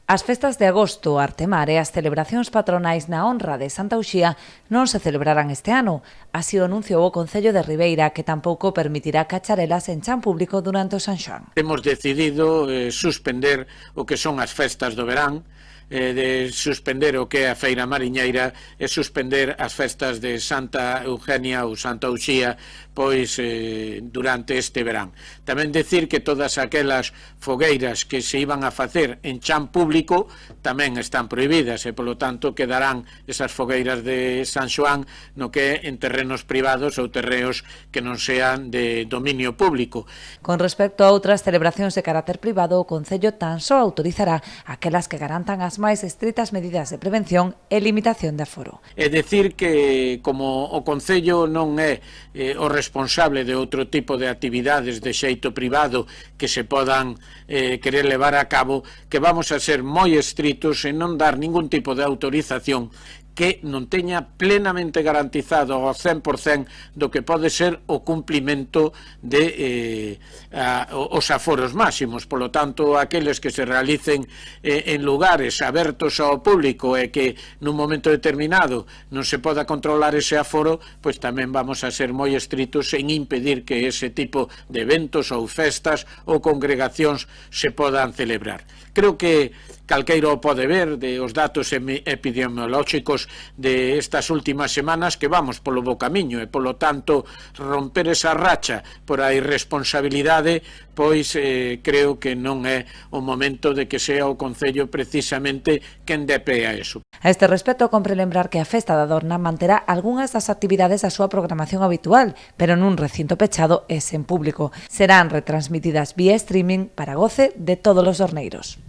As festas de agosto, Artemar e as celebracións patronais na honra de Santa Uxía non se celebrarán este ano. Así o anunciou o Concello de Ribeira, que tampouco permitirá cacharelas en chan público durante o San Xoán. Hemos decidido suspender o que son as festas do verán, de suspender o que é a Feira Mariñeira e suspender as festas de Santa Eugenia ou Santa Uxía pois durante este verán. Tamén decir que todas aquelas fogueiras que se iban a facer en chan público tamén están prohibidas e polo tanto quedarán esas fogueiras de San Xoán no que é en terrenos privados ou terreos que non sean de dominio público. Con respecto a outras celebracións de carácter privado, o Concello tan só autorizará aquelas que garantan as máis estritas medidas de prevención e limitación de aforo. É dicir que, como o Concello non é o responsable de outro tipo de actividades de xeito privado que se podan querer levar a cabo, que vamos a ser moi estritos en non dar ningún tipo de autorización que non teña plenamente garantizado ao 100% do que pode ser o cumplimento de os aforos máximos. Polo tanto, aqueles que se realicen en lugares abertos ao público e que nun momento determinado non se poda controlar ese aforo, pois tamén vamos a ser moi estritos en impedir que ese tipo de eventos ou festas ou congregacións se podan celebrar. Creo que calqueiro o pode ver de os datos epidemiolóxicos de estas últimas semanas que vamos polo bo camiño e polo tanto romper esa racha por a irresponsabilidade pois creo que non é o momento de que sea o Concello precisamente quen dé pé a eso. A este respecto, compre lembrar que a Festa da Dorna manterá algunhas das actividades da súa programación habitual, pero nun recinto pechado e sen público. Serán retransmitidas vía streaming para goce de todos os dorneiros.